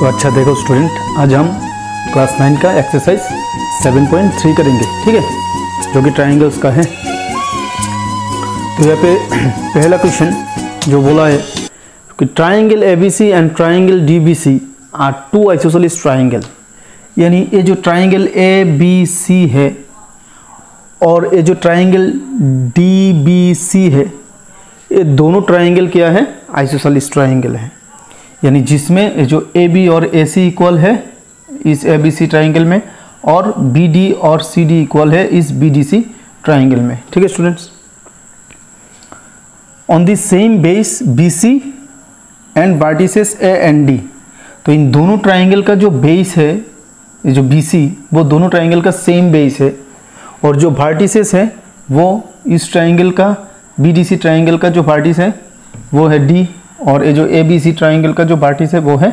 तो अच्छा देखो स्टूडेंट, आज हम क्लास 9 का एक्सरसाइज 7.3 करेंगे, ठीक है, जो कि ट्राइंगल्स का है। तो यहाँ पे पहला क्वेश्चन जो बोला है कि triangle ABC and triangle DBC are two isosceles triangle, यानी ये जो ट्राइंगल एबीसी है और ये जो ट्राइंगल डीबीसी है, ये दोनों ट्राइंगल क्या है? आइसोसेलेस ट्राइंगल है। यानी जिसमें जो ए बी और ए सी इक्वल है इस ए बी सी ट्राइंगल में, और बी डी और सी डी इक्वल है इस बी डी सी ट्राइंगल में, ठीक है students. On the same base B C and vertices A and D, तो इन दोनों ट्राइंगल का जो बेस है, जो बी सी, वो दोनों ट्राइंगल का सेम बेस है, और जो वर्टिसेस है वो इस ट्राइंगल का, बी डी सी ट्राइंगल का जो वर्टिस है वो है डी, और ये जो ए बी सी ट्राइंगल का जो वर्टिस है वो है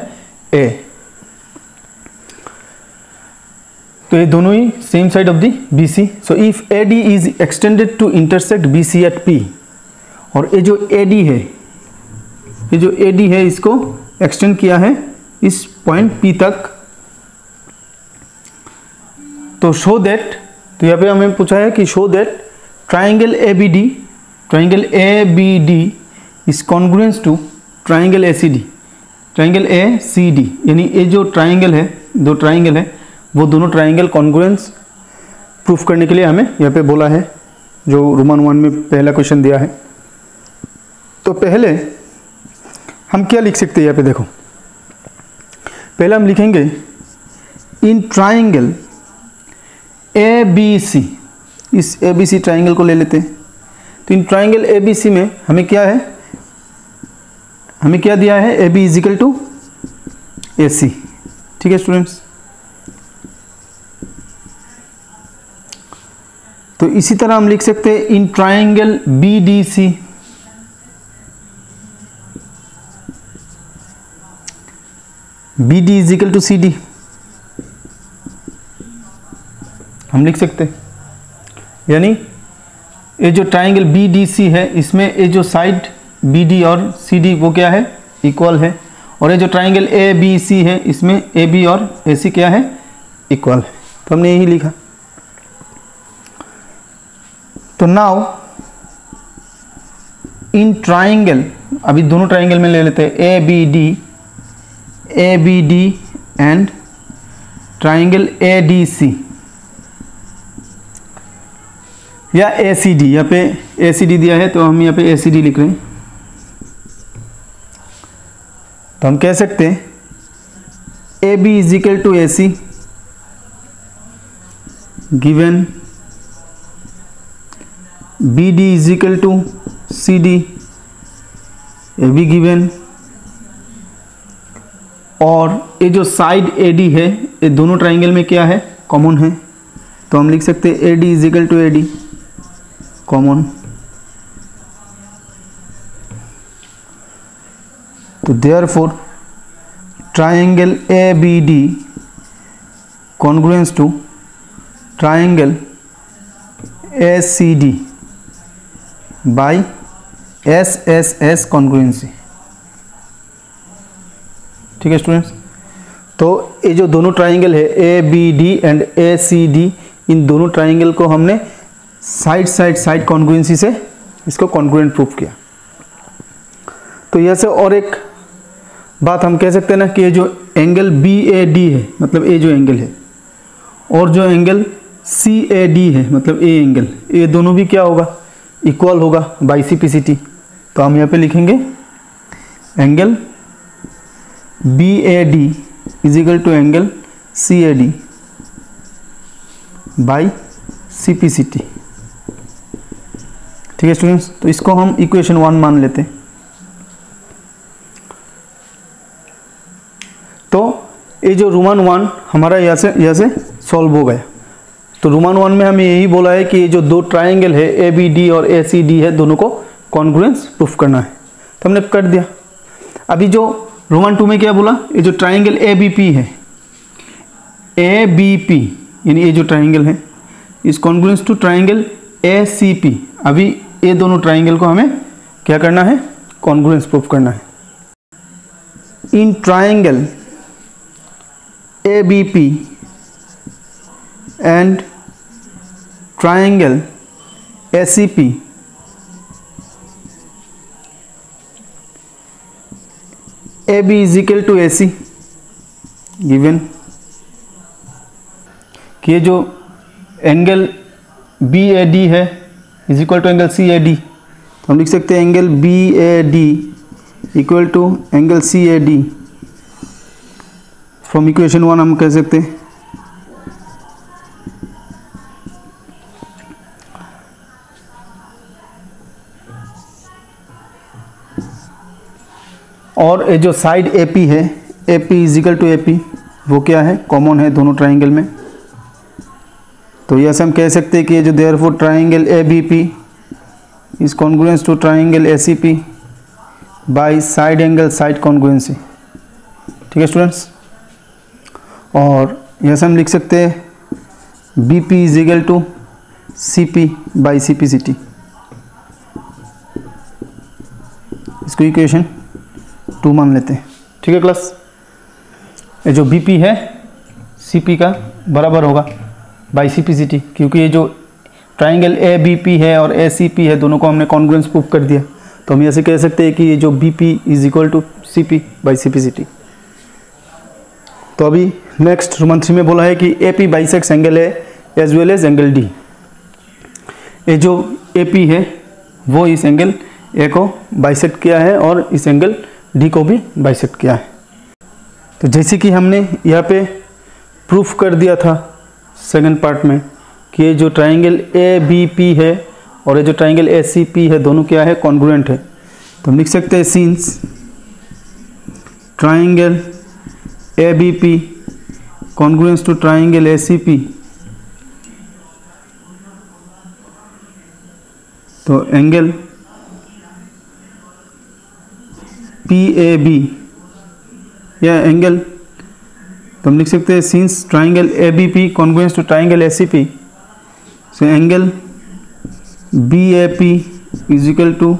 ए। तो ये दोनों ही same side of the B C. So if A D is extended to intersect B C at P, और ये जो ए डी है, ये जो ए डी है इसको एक्सटेंड किया है इस पॉइंट पी तक, तो शो दैट, तो यहाँ पे हमें पूछा है कि show that triangle A B D, triangle A B D is congruence to triangle A C D, triangle A C D, यानी ये जो ट्राइंगल है, दो ट्राइंगल है, वो दोनों ट्राइंगल कॉन्ग्रुएंस प्रूफ करने के लिए हमें यहाँ पे बोला है, जो रोमन 1 में पहला क्वेश्चन दिया है। तो पहले हम क्या लिख सकते हैं यहाँ पे देखो, पहले हम लिखेंगे इन ट्राइंगल ए बी सी, इस ए बी सी ट्राइंगल को ले लेते हैं। तो इन ट्राइंगल ए बी सी में हमें क्या है, हमें क्या दिया है, A B is equal to A C, ठीक है स्टूडेंट्स। तो इसी तरह हम लिख सकते हैं in triangle B D C, B D is equal to C D, हम लिख सकते हैं। यानी ये जो ट्राइंगल बी डी सी है, इसमें ये जो साइड बी डी और सी डी वो क्या है, इक्वल है, और ये जो ट्राइंगल ए बी सी है, इसमें ए बी और ए सी क्या है, इक्वल है। तो हमने यही लिखा। तो नाउ इन ट्राइंगल, अभी दोनों ट्राइंगल में ले लेते हैं, A B D and triangle A D C या ए सी डी, यहाँ पे ए सी डी दिया है तो हम यहाँ पे ए सी डी लिख रहे हैं। तो हम कह सकते हैं A B is equal to A C given B D is equal to C D, A B given, और ये जो साइड ए डी है ये दोनों ट्राइंगल में क्या है, कॉमन है। तो हम लिख सकते हैं A D is equal to A D common. तो therefore triangle A B D congruent to triangle A C D by S S S congruency, ठीक है स्टूडेंट्स। तो ये जो दोनों ट्राइंगल है A B D and A C D, इन दोनों ट्राइंगल को हमने साइड कॉन्ग्रुएंसी से इसको कॉन्ग्रुएंट प्रूफ किया। तो यह से और एक बात हम कह सकते हैं ना कि ये जो एंगल बी ए डी है, मतलब ये जो एंगल है, और जो एंगल सी ए डी है, मतलब ए एंगल, ये दोनों भी क्या होगा, इक्वल होगा by C P C T. तो हम यहाँ पे लिखेंगे angle B A D is equal to angle C A D by C P C T, ठीक है स्टूडेंट्स। तो इसको हम इक्वेशन 1 मान लेते हैं। तो ये जो रोमन 1 हमारा यहाँ से सॉल्व हो गया। तो रोमन 1 में हमें यही बोला है कि ये जो दो ट्राइंगल है ए बी डी और ए सी डी है, दोनों को कॉन्ग्रुएंस प्रूफ करना है। तो हमने कर दिया। अभी जो रोमन 2 में क्या बोला, ये जो ट्राइंगल ए बी पी है, ए बी पी यानी ये जो ट्राइंगल है is congruence to triangle A C P. अभी ये दोनों ट्राइंगल को हमें क्या करना है, कॉन्ग्रुएंस प्रूफ करना है। In triangle ABP and triangle ACP AB is equal to AC, given कि ये जो एंगल BAD है is equal to angle CAD, तो हम लिख सकते हैं angle BAD equal to angle CAD। From equation 1 हम कह सकते हैं और ये जो साइड AP है AP is equal to AP, वो क्या है, कॉमन है दोनों ट्राइंगल में। तो यह हम कह सकते हैं कि ये जो therefore triangle ABP is congruence to triangle ACP by side angle side congruency. ठीक है स्टूडेंट्स, और यह हम लिख सकते हैं BP is equal to CP by CPCT। इसको इक्वेशन 2 मान लेते हैं। ठीक है क्लास, ये जो BP है CP का बराबर होगा बाई CPCT, क्योंकि ये जो ट्राइंगल ABP है और ACP है दोनों को हमने कॉन्ग्रुएंस प्रूव कर दिया, तो हम ऐसे कह सकते हैं कि ये जो BP is equal to CP by CPCT। तो अभी नेक्स्ट रोमन 3 में बोला है कि AP बाइसेक्स एंगल है as well as angle D। ये जो AP है वो इस एंगल A को बाइसेक्ट किया है और इस एंगल D को भी बाइसेक्ट किया है। तो जैसे कि हमने यहाँ पे प्रूफ कर दिया था सेकंड पार्ट में कि ये जो ट्राइंगल ABP है और ये जो ट्राइंगल ACP है दोनों क्या है, कॉन्ग्रुएंट है। तो हम लिख सकते हैं since triangle ABP congruence to triangle ACP, तो एंगल PAB या एंगल, तो हम लिख सकते हैं since triangle ABP congruence to triangle ACP, so angle BAP is equal to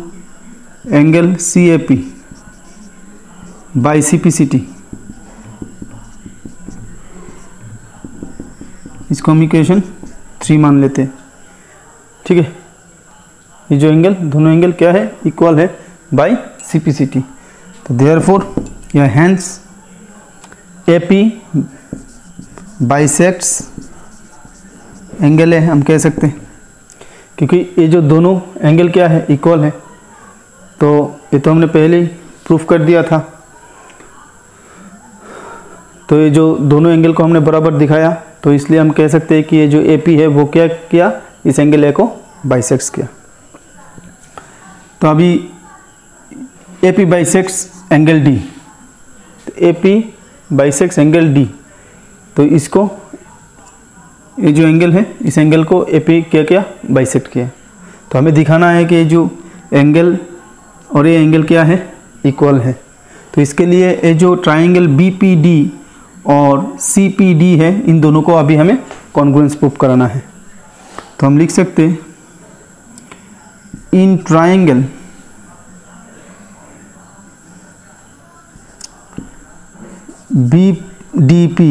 angle CAP by CPCT। इसको हम इक्वेशन 3 मान लेते हैं। ठीक है, ये जो एंगल दोनों एंगल क्या है, इक्वल है बाई CPCT। तो देयरफॉर या हैंस AP बाइसेक्ट्स एंगल है, हम कह सकते हैं, क्योंकि ये जो दोनों एंगल क्या है, इक्वल है। तो ये तो हमने पहले ही प्रूफ कर दिया था। तो ये जो दोनों एंगल को हमने बराबर दिखाया, तो इसलिए हम कह सकते हैं कि ये जो AP है वो क्या किया, इस एंगल A को बाइसेक्ट्स किया। तो अभी AP बाइसेक्ट्स एंगल D, तो AP बाइसेक्ट्स एंगल D, तो इसको ये जो एंगल है इस एंगल को AP क्या किया, बाइसेक्ट किया। तो हमें दिखाना है कि ये जो एंगल और ये एंगल क्या है, इक्वल है। तो इसके लिए ये जो ट्राइंगल BPD और CPD है इन दोनों को अभी हमें कॉन्ग्रुएंस प्रूफ कराना है। तो हम लिख सकते हैं in triangle BDP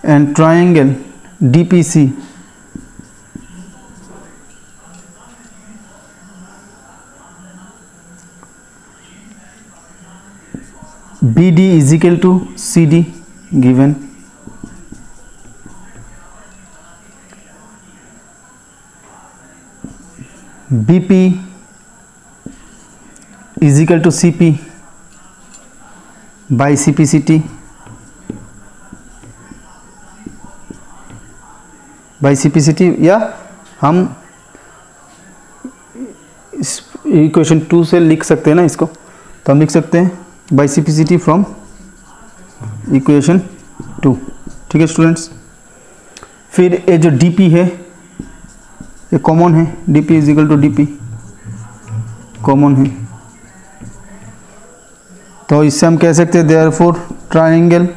and triangle DPC BD is equal to CD given BP is equal to CP by CPCT by CPCT, या हम इस इक्वेशन 2 से लिख सकते हैं ना इसको, तो हम लिख सकते हैं बाई CPCT फ्रॉम इक्वेशन 2। ठीक है स्टूडेंट्स, फिर ये जो DP है ये कॉमन है, DP is equal to DP common है। तो इससे हम कह सकते हैं therefore triangle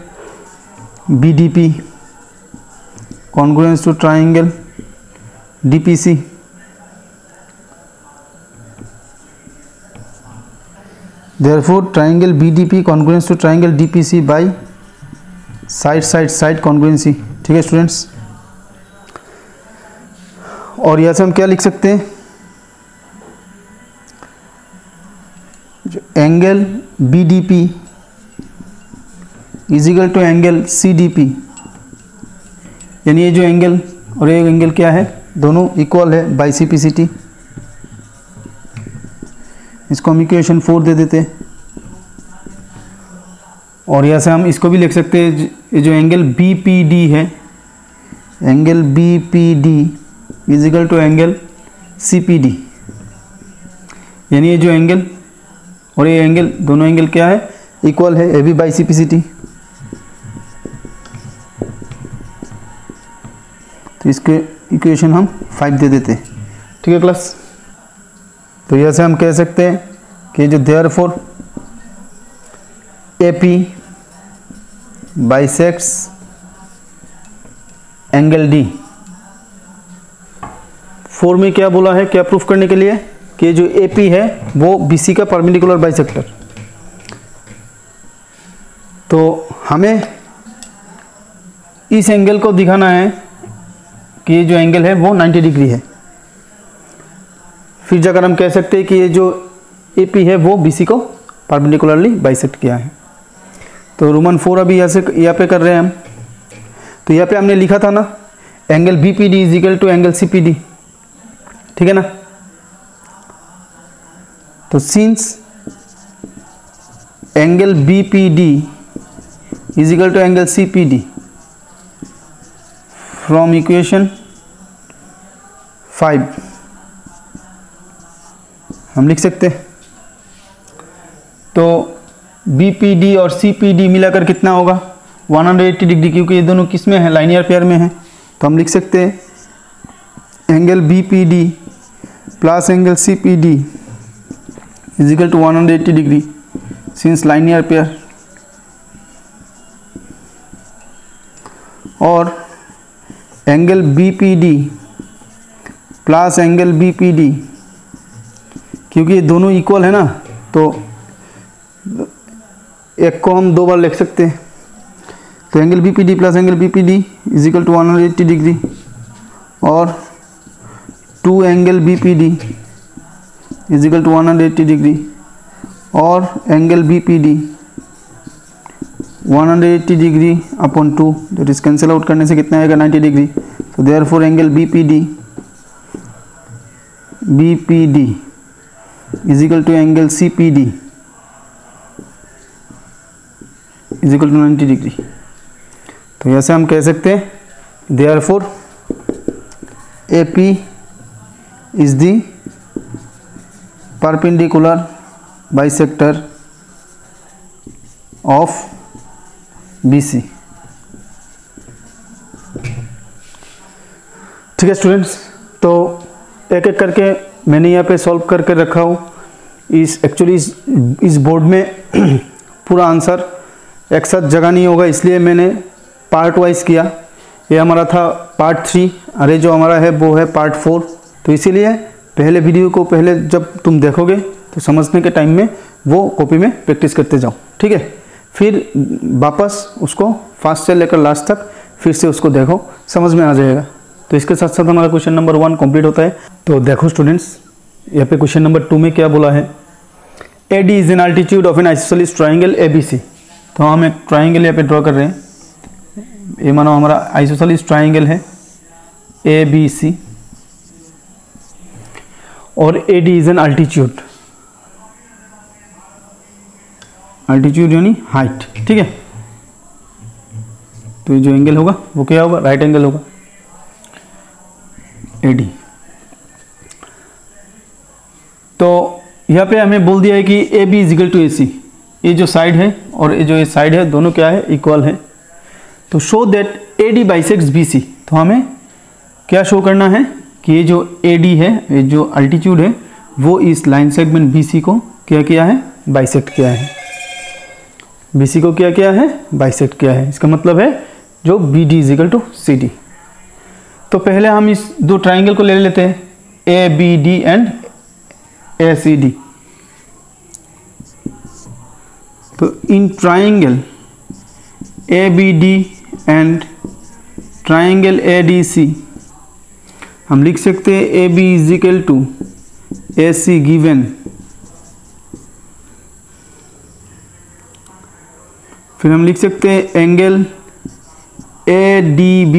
BDP congruence to triangle DPC, therefore triangle BDP congruence to triangle DPC by side congruency. ठीक है स्टूडेंट्स, और यहाँ से हम क्या लिख सकते हैं, जो angle BDP is equal to angle CDP, यानी ये जो एंगल और ये एंगल क्या है, दोनों इक्वल है बाई CPCT। इसको हम इक्वेशन 4 दे देते हैं, और यहाँ से हम इसको भी लिख सकते हैं, ये जो एंगल BPD है, angle BPD is equal to angle CPD, यानी ये जो एंगल और ये एंगल, दोनों एंगल क्या है, इक्वल है AB बाई CPCT। तो इसके इक्वेशन हम 5 दे देते हैं। ठीक है क्लास, तो यहाँ से हम कह सकते हैं कि जो therefore AP bisects angle D। 4 में क्या बोला है, क्या प्रूफ करने के लिए कि जो AP है वो BC का परपेंडिकुलर बाइसेक्टर। तो हमें इस एंगल को दिखाना है कि ये जो एंगल है वो 90 डिग्री है। फिर जाकर हम कह सकते हैं कि ये जो AP है वो BC को परपेंडिकुलरली बाइसेक्ट किया है। तो रोमन 4 अभी यहाँ पे कर रहे हैं हम। तो यहाँ पे हमने लिखा था ना, angle BPD is equal to angle CPD, ठीक है ना। तो since angle BPD is equal to angle CPD, from equation 5 हम लिख सकते हैं। तो BPD और CPD मिलाकर कितना होगा, 180 डिग्री, क्योंकि ये दोनों किस में है, लाइनियर पेयर में है। तो हम लिख सकते हैं angle BPD plus angle CPD is equal to 180 degree since linear pair, और angle BPD plus angle BPD, क्योंकि ये दोनों इक्वल है ना, तो एक को हम 2 बार लिख सकते हैं। तो angle BPD plus angle BPD is equal to 180 degree, और 2 angle BPD is equal to 180 degree, और angle BPD 180 degree upon 2, that is cancel out करने से कितना आएगा, 90 डिग्री। तो therefore angle BPD is equal to angle CPD is equal to 90 degree. तो ऐसे हम कह सकते हैं therefore AP is the perpendicular bisector of BC। ठीक है स्टूडेंट्स, तो एक एक करके मैंने यहाँ पे सॉल्व करके रखा हूँ। एक्चुअली इस बोर्ड में पूरा आंसर एक साथ जगह नहीं होगा, इसलिए मैंने पार्ट वाइज किया। ये हमारा था पार्ट 3, अरे जो हमारा है वो है पार्ट 4। तो इसीलिए पहले वीडियो को पहले जब तुम देखोगे तो समझने के टाइम में वो कॉपी में प्रैक्टिस करते जाओ, ठीक है। फिर वापस उसको फर्स्ट से लेकर लास्ट तक फिर से उसको देखो, समझ में आ जाएगा। तो इसके साथ साथ हमारा क्वेश्चन नंबर 1 कंप्लीट होता है। तो देखो स्टूडेंट्स, यहाँ पे क्वेश्चन नंबर 2 में क्या बोला है, AD is an altitude of N isosceles triangle ABC। तो हम एक ट्राइंगल यहाँ पे ड्रॉ कर रहे हैं। ये मानो हमारा आइसोसेलेस ट्राइंगल है ABC, और AD is an altitude, altitude यानी हाइट, ठीक है। तो ये जो एंगल होगा वो क्या होगा, राइट एंगल होगा AD। तो यहाँ पे हमें बोल दिया है कि AB is equal to AC, ये जो साइड है और ये जो साइड है दोनों क्या है, इक्वल है। तो show that AD bisects BC। तो हमें क्या शो करना है कि ये जो AD है, ये जो अल्टीट्यूड है, वो इस लाइन सेगमेंट BC को क्या किया है, बाइसेक्ट किया है। BC को क्या किया है, बाइसेक्ट किया है। इसका मतलब है जो BD is equal to CD। तो पहले हम इस दो ट्राइंगल को ले लेते हैं, ABD एंड ACD। तो in triangle ABD and triangle ADC, हम लिख सकते हैं AB is equal to AC given, फिर हम लिख सकते हैं angle ADB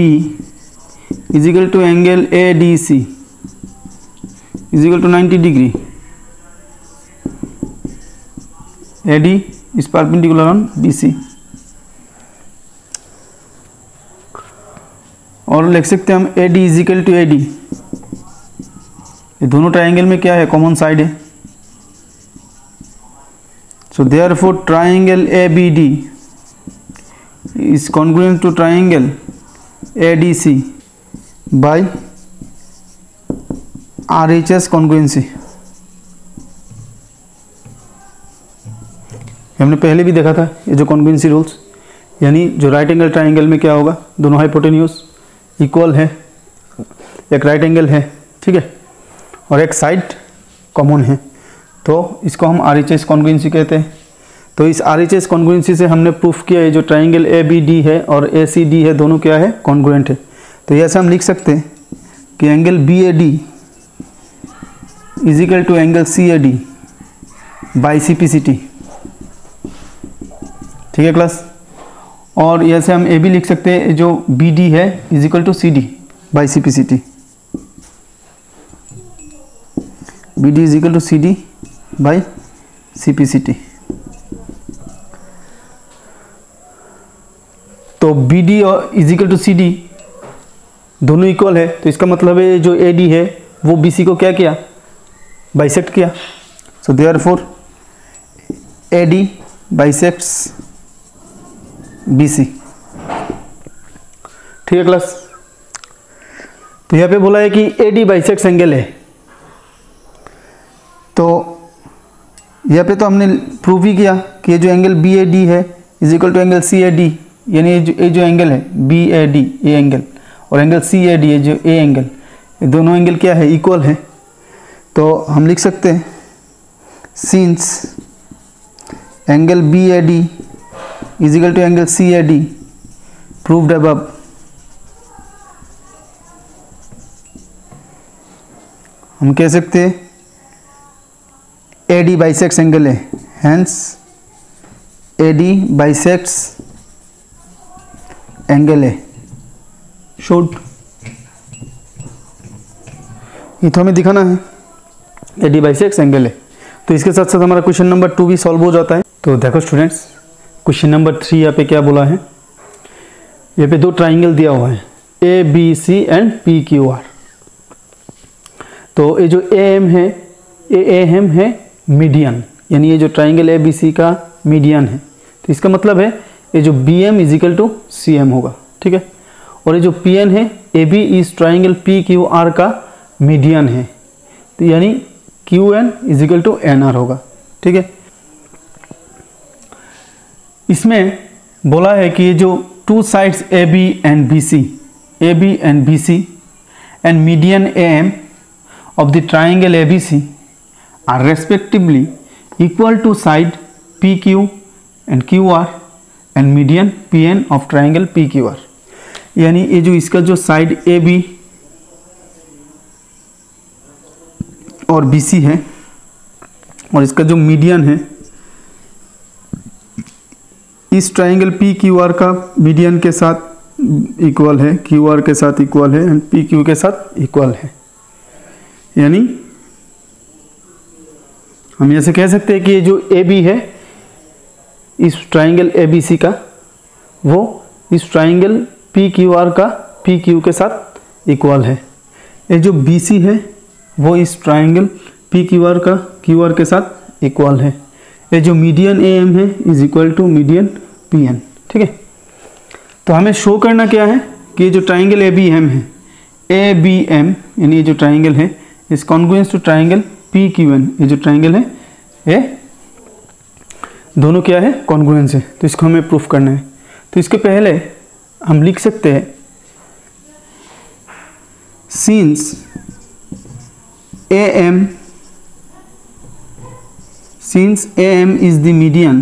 is equal to angle ADC is equal to 90 degree. AD is perpendicular on BC। और लिख सकते हैं हम AD is equal to AD, ये दोनों ट्राइंगल में क्या है, कॉमन साइड है। So therefore triangle ABD is congruent to triangle ADC by RHS congruency। हमने पहले भी देखा था ये जो कॉन्ग्रुएंसी रूल्स, यानी जो राइट एंगल ट्राइंगल में क्या होगा, दोनों हाइपोटेन्यूज इक्वल है, एक राइट एंगल है, ठीक है, और एक साइड कॉमन है, तो इसको हम RHS कॉन्ग्रुएंसी कहते हैं। तो इस RHS कॉन्ग्रुएंसी से हमने प्रूफ किया है जो ट्राइंगल ABD है और ACD है, दोनों क्या है, कॉन्ग्रुएंट है। तो ऐसे हम लिख सकते हैं कि angle BAD is equal to angle CAD by CPCT, ठीक है क्लास। और ऐसे हम AB लिख सकते हैं जो BD है is equal to CD by CPCT, BD is equal to CD by CPCT। तो BD और इज इक्वल टू CD दोनों इक्वल है, तो इसका मतलब है जो AD है वो BC को क्या किया, बाइसेक्ट किया। So therefore AD bisects BC, ठीक है क्लास। तो यहाँ पे बोला है कि AD बाइसेक्ट्स एंगल है, तो यहाँ पे तो हमने प्रूव ही किया कि ये जो एंगल BAD है is equal to angle CAD, यानी ये जो एंगल है BAD ये एंगल और एंगल CAD ये जो A एंगल, ये दोनों एंगल क्या है, इक्वल है। तो हम लिख सकते हैं since angle BAD is equal to angle CAD proved above, हम कह सकते हैं AD बाइसेक्ट्स एंगल है, हेंस AD बाइसेक्ट्स एंगल है शोड। ये तो हमें दिखाना है AD बाइसेक्ट्स एंगल है। तो इसके साथ साथ हमारा क्वेश्चन नंबर 2 भी सॉल्व हो जाता है। तो देखो स्टूडेंट्स, क्वेश्चन नंबर 3 यहाँ पे क्या बोला है, यहाँ पे दो ट्राइंगल दिया हुआ है ABC एंड PQR। तो ये जो AM है, ये AM है मीडियन, यानी ये जो ट्राइंगल ABC का मीडियन है। तो इसका मतलब है ये जो BM is equal to CM होगा, ठीक है। और ये जो PN है, AB इस ट्राइंगल PQR का मीडियन है, तो यानी QN is equal to NR होगा, ठीक है। इसमें बोला है कि ये जो two sides AB and BC and median AM of the triangle ABC are respectively equal to side PQ and QR and median PN of triangle PQR। यानी ये जो इसका जो साइड AB और BC है और इसका जो मीडियन है, इस ट्राइंगल PQR का मीडियन के साथ इक्वल है, QR के साथ इक्वल है एंड PQ के साथ इक्वल है। यानी हम ऐसे कह सकते हैं कि ये जो AB है इस ट्राइंगल ABC का, वो इस ट्राइंगल PQR का PQ के साथ इक्वल है। ये जो BC है वो इस ट्राइंगल PQR का QR के साथ इक्वल है। ये जो मीडियन AM है is equal to median PN, ठीक है। तो हमें शो करना क्या है कि ये जो ट्राइंगल ABM है, ABM यानी ये जो ट्राइंगल है is congruence to triangle PQN, ये जो ट्राइंगल है ये दोनों क्या है, कॉन्ग्रुएंस है। तो इसको हमें प्रूफ करना है। तो इसके पहले हम लिख सकते हैं since AM is the median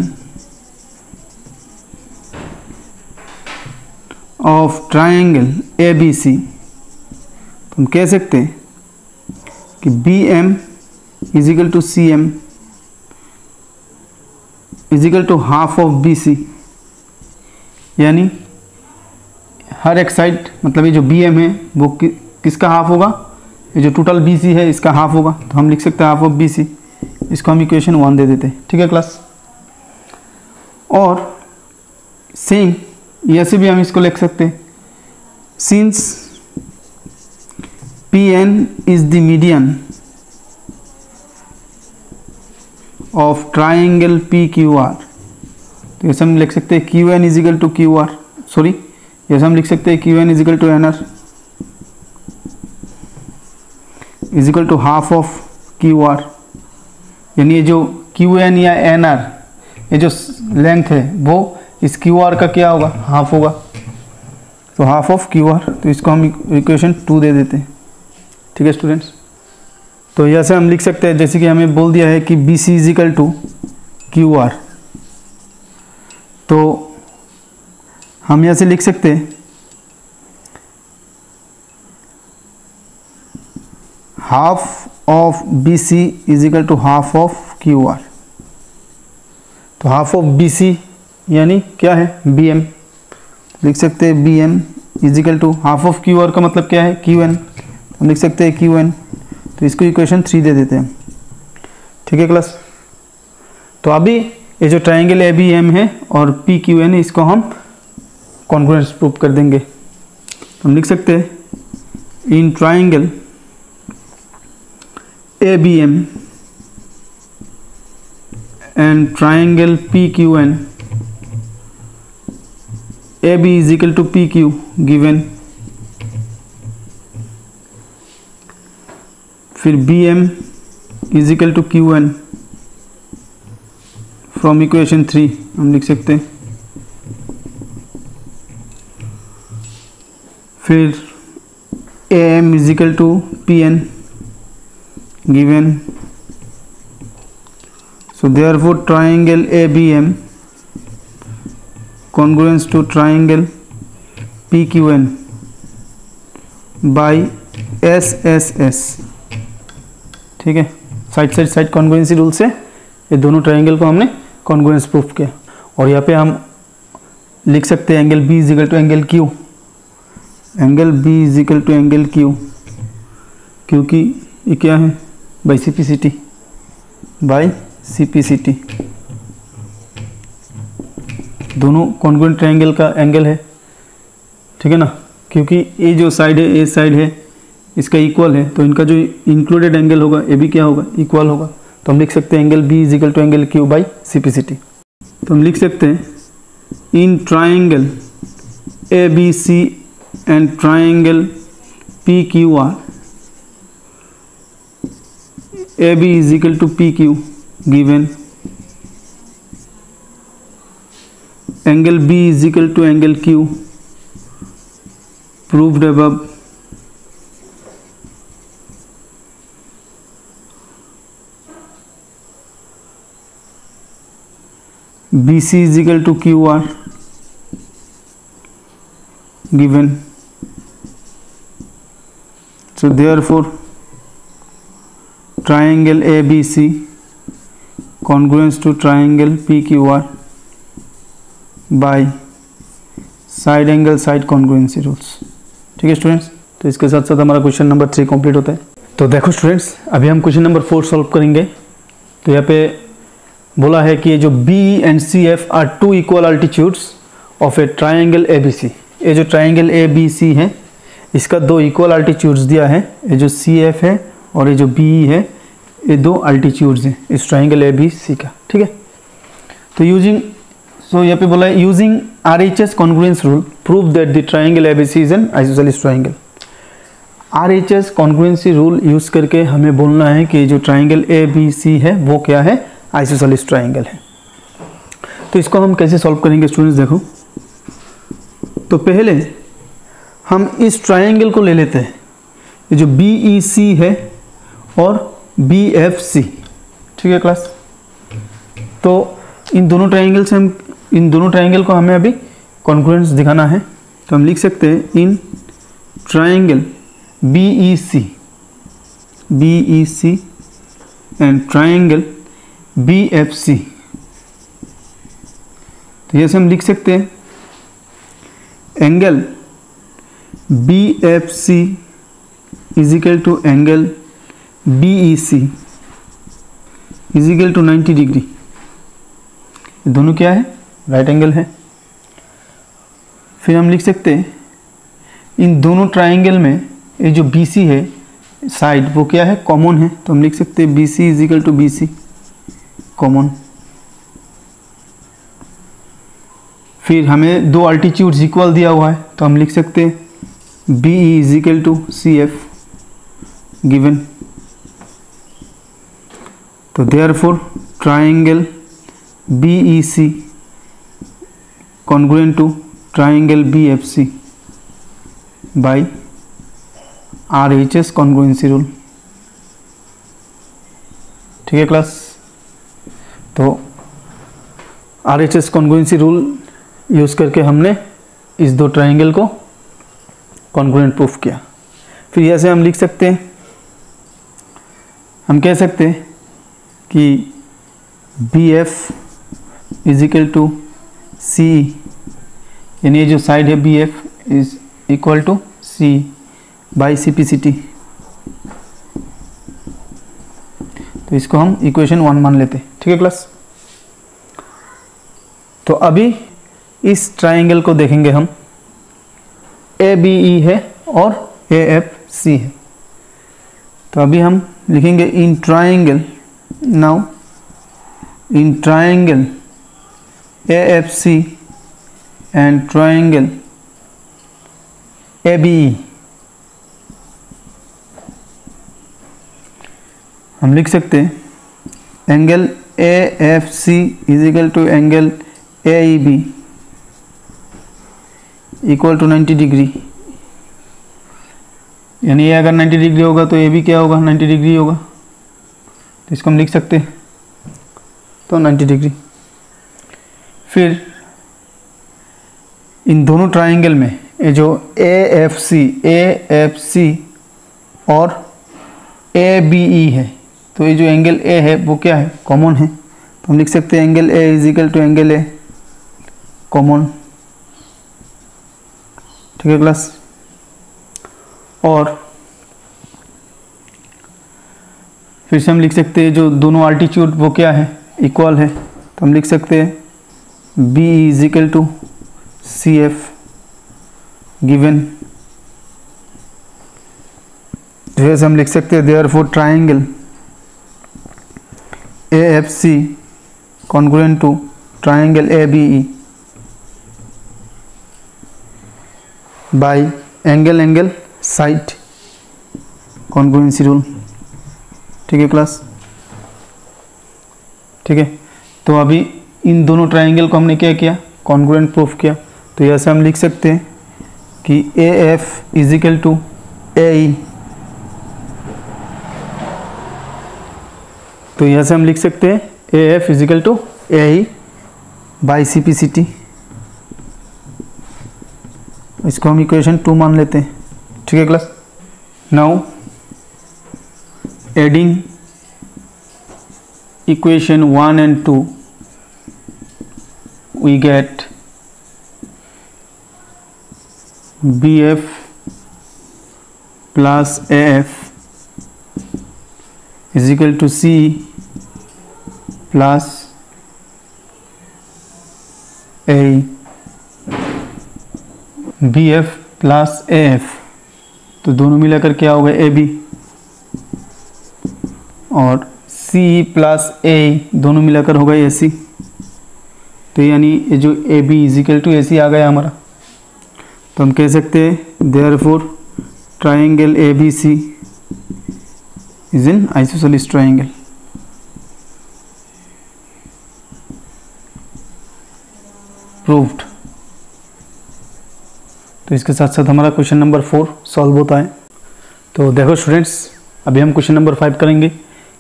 of triangle A B C, तो हम कह सकते हैं कि B M is equal to C M is equal to half of B C, यानी हर एक साइड, मतलब ये जो बी एम है वो किसका हाफ होगा, ये जो टोटल बी सी है इसका हाफ होगा, तो हम लिख सकते हैं हाफ ऑफ बी सी। इसको हम इक्वेशन 1 दे देते हैं। ठीक है क्लास। और सेम ऐसे भी हम इसको लिख सकते हैं, since P N is the median of triangle P Q R, तो ऐसे हम लिख सकते हैं Q N is equal to Q R, sorry ऐसे हम लिख सकते हैं Q N is equal to N R is equal to half of Q R, यानी ये जो क्यू एन या एन आर ये जो लेंथ है वो इस क्यू आर का क्या होगा, हाफ होगा, तो हाफ ऑफ क्यू आर। तो इसको हम इक्वेशन 2 दे देते हैं। ठीक है स्टूडेंट्स, तो ऐसे हम लिख सकते हैं, जैसे कि हमें बोल दिया है कि B C is equal to Q R, तो हम ऐसे लिख सकते हैं half of B C is equal to half of Q R. तो हाफ ऑफ बी सी यानी क्या है, बी एम, लिख सकते हैं B M is equal to half of Q R का मतलब क्या है, क्यू एन, हम लिख सकते हैं क्यू एन, तो इसको इक्वेशन 3 दे देते हैं। ठीक है क्लास। तो अभी ये जो ट्राइंगल ए बी एम है और पी क्यू एन है इसको हम कॉन्ग्रुएंस प्रूव कर देंगे। तो हम लिख सकते हैं in triangle A B M and triangle P Q N, A B is equal to P Q given, फिर B M is equal to Q N from equation 3 हम लिख सकते हैं, फिर A M is equal to P N given, so therefore triangle ABM congruence to triangle PQN by SSS। ठीक है, side congruency rule से ये दोनों ट्राइंगल को हमने कॉन्ग्रुएंस प्रूफ किया। और यहाँ पे हम लिख सकते हैं angle B is equal to angle Q, angle B is equal to angle Q, क्योंकि ये क्या है, बाई CPCT, बाई CPCT, दोनों कॉन्ग्रुएंट ट्रायंगल का एंगल है। ठीक है ना, क्योंकि ये जो साइड है, ये साइड है, इसका इक्वल है, तो इनका जो इंक्लूडेड एंगल होगा ये भी क्या होगा, इक्वल होगा। तो हम लिख सकते हैं angle B is equal to angle Q by CPCT। तो हम लिख सकते हैं in triangle ABC and triangle PQR, AB is equal to PQ given, angle B is equal to angle Q proved above, BC is equal to QR given, so therefore triangle ABC congruence to triangle PQR by side angle side congruency rules. ठीक है students, तो इसके साथ साथ हमारा question number 3 complete होता है। तो देखो स्टूडेंट्स, अभी हम क्वेश्चन नंबर 4 सॉल्व करेंगे। तो यहाँ पे बोला है कि ये जो B and CF are 2 equal altitudes of a triangle ABC। ये जो ट्राइंगल ABC है इसका 2 इक्वल अल्टीट्यूड्स दिया है, ये जो CF है और ये जो BE है, ये 2 अल्टीट्यूड्स हैं इस ट्राइंगल ABC का। ठीक है, तो यहाँ पे बोला है using RHS congruence rule prove that the triangle ABC is an isosceles triangle. RHS congruency rule use करके हमें बोलना है कि जो ट्राइंगल ABC है वो क्या है, आइसोसेलेस ट्राइंगल है। तो इसको हम कैसे सॉल्व करेंगे स्टूडेंट्स, देखो। तो पहले हम इस ट्राइंगल को ले लेते हैं, ये जो BEC है और BFC। ठीक है क्लास, तो इन दोनों ट्राइंगल को हमें अभी कॉन्ग्रुएंस दिखाना है। तो हम लिख सकते हैं in triangle BEC and triangle BFC। तो जैसे हम लिख सकते हैं angle BFC is equal to angle BEC is equal to 90 degree. ये दोनों क्या है? राइट एंगल है। फिर हम लिख सकते हैं इन दोनों ट्राइंगल में ये जो BC है साइड वो क्या है? कॉमन है। तो हम लिख सकते हैं BC is equal to BC common. फिर हमें दो अल्टीट्यूड्स इक्वल दिया हुआ है तो हम लिख सकते हैं BE is equal to CF given. तो therefore triangle BEC congruent to triangle BFC by RHS congruency rule. ठीक है क्लास? तो RHS कॉन्ग्रुएंसी रूल यूज़ करके हमने इस दो ट्राइंगल को कॉन्ग्रुएंट प्रूफ किया। फिर ऐसे हम लिख सकते हैं, हम कह सकते हैं कि BF is equal to CE, यानी ये जो साइड है BF is equal to CE by CPCT। तो इसको हम इक्वेशन 1 मान लेते हैं। ठीक है क्लास? तो अभी इस ट्राइंगल को देखेंगे हम, ABE है और AFC है। तो अभी हम लिखेंगे in triangle, now in triangle AFC and triangle ABE हम लिख सकते हैं angle AFC is equal to angle AEB equal to 90 degree. यानी ये अगर 90 डिग्री होगा तो AB क्या होगा? 90 डिग्री होगा। तो इसको हम लिख सकते हैं तो 90 डिग्री। फिर इन दोनों ट्राइंगल में ये जो AFC और ABE है, तो ये जो एंगल A है वो क्या है? कॉमन है। तो हम लिख सकते हैं angle A is equal to angle A common. ठीक है क्लास? और फिर से हम लिख सकते हैं जो दोनों अल्टीट्यूड वो क्या है? इक्वल है। तो हम लिख सकते हैं BE is equal to CF given. जैसे हम लिख सकते हैं therefore triangle AFC congruent to triangle ABE by angle side congruency rule. ठीक है क्लास? ठीक है। तो अभी इन दोनों ट्राइंगल को हमने क्या किया? कॉन्ग्रुएंट प्रूफ किया। तो ऐसे हम लिख सकते हैं कि AF is equal to AE। तो यहाँ से हम लिख सकते हैं AF is equal to AE by CPCT। इसको हम इक्वेशन 2 मान लेते हैं। ठीक है class? Now adding equation 1 and 2 we get BF plus AF is equal to C plus AE। BF plus AF तो दोनों मिलाकर क्या होगा? AB। और CE प्लस AE दोनों मिलाकर होगा AC। तो यानी ये जो AB is equal to AC आ गया हमारा। तो हम कह सकते हैं therefore triangle ABC is an isosceles triangle. Proved. तो इसके साथ साथ हमारा क्वेश्चन नंबर 4 सॉल्व होता है। तो देखो स्टूडेंट्स, अभी हम क्वेश्चन नंबर 5 करेंगे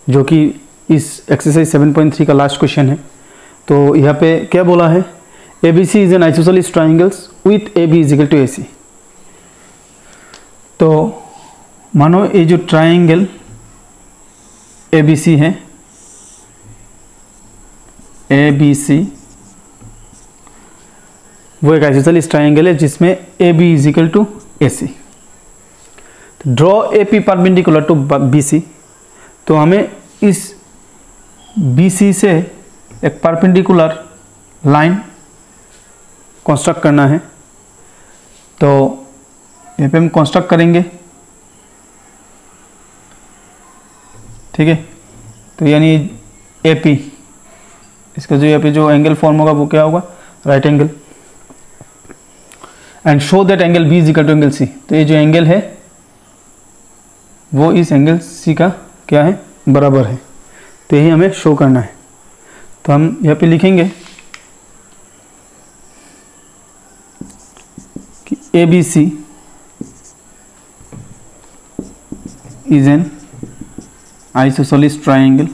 जो कि इस एक्सरसाइज 7.3 का लास्ट क्वेश्चन है। तो यहाँ पे क्या बोला है? ABC is an isosceles triangles with A B is equal to A C. तो मानो ये जो ट्राइंगल ए बी सी है, ए बी सी, वो एक आइसोसेलेस ट्राइंगल है जिसमें A B is equal to A C. Draw A P perpendicular to B C. तो हमें इस बी सी से एक परपेंडिकुलर लाइन कंस्ट्रक्ट करना है। तो यहाँ पे हम कंस्ट्रक्ट करेंगे, ठीक है। तो यानी ए पी, इसका जो यहाँ पे जो एंगल फॉर्म होगा वो क्या होगा, right angle. And show that angle B is equal to angle C. तो ये जो एंगल है वो इस एंगल सी का क्या है, बराबर है। तो यही हमें शो करना है। तो हम यहाँ पे लिखेंगे कि A B C is an isosceles triangle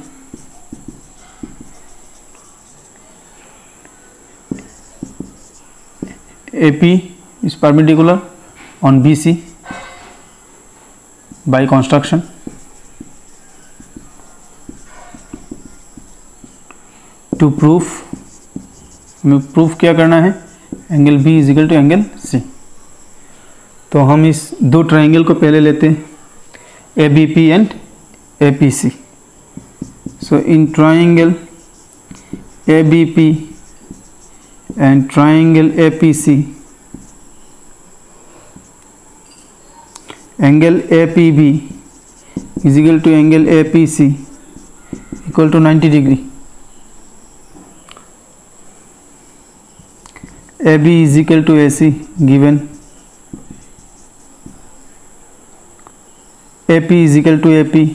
AP is perpendicular on BC by construction. To prove, हमें प्रूफ क्या करना है, angle B is equal to angle C। तो हम इस दो ट्राइंगल को पहले लेते हैं, ABP and APC। So in triangle ABP and triangle APC, angle APB is equal to angle APC equal to 90 degree. AB is equal to AC given, AP is equal to AP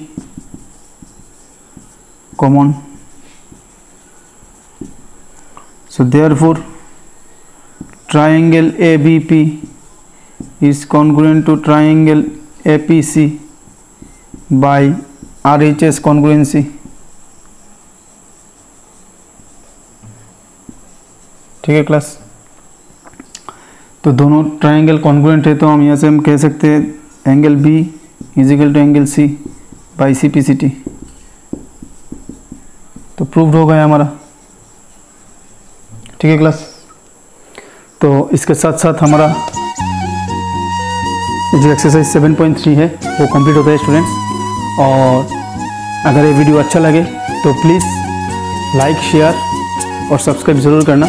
common. So therefore triangle ABP is congruent to triangle APC by RHS congruency। ठीक है class. तो दोनों triangle congruent है, तो हम यहाँ से हम कह सकते हैं angle B is equal to angle C by CPCT। तो प्रूव्ड हो गया हमारा, ठीक है क्लास। तो इसके साथ साथ हमारा जो एक्सरसाइज 7.3 है वो कंप्लीट होता है स्टूडेंट्स। और अगर ये वीडियो अच्छा लगे तो प्लीज़ लाइक, शेयर और सब्सक्राइब ज़रूर करना।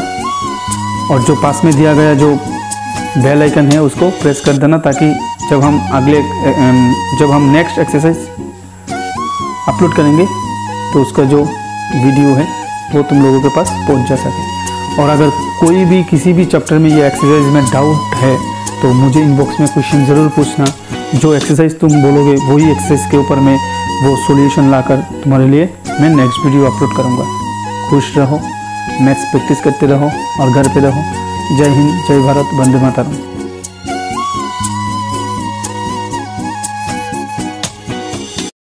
और जो पास में दिया गया जो बेल आइकन है उसको प्रेस कर देना, ताकि जब हम नेक्स्ट एक्सरसाइज अपलोड करेंगे तो उसका जो वीडियो है वो तुम लोगों के पास पहुंच जा सके। और अगर कोई भी किसी भी चैप्टर में ये एक्सरसाइज में डाउट है तो मुझे इनबॉक्स में क्वेश्चन ज़रूर पूछना। जो एक्सरसाइज तुम बोलोगे वही एक्सरसाइज के ऊपर मैं वो सॉल्यूशन लाकर तुम्हारे लिए मैं नेक्स्ट वीडियो अपलोड करूँगा। खुश रहो, मैथ्स प्रैक्टिस करते रहो और घर पे रहो। जय हिंद, जय भारत, वंदे मातरम।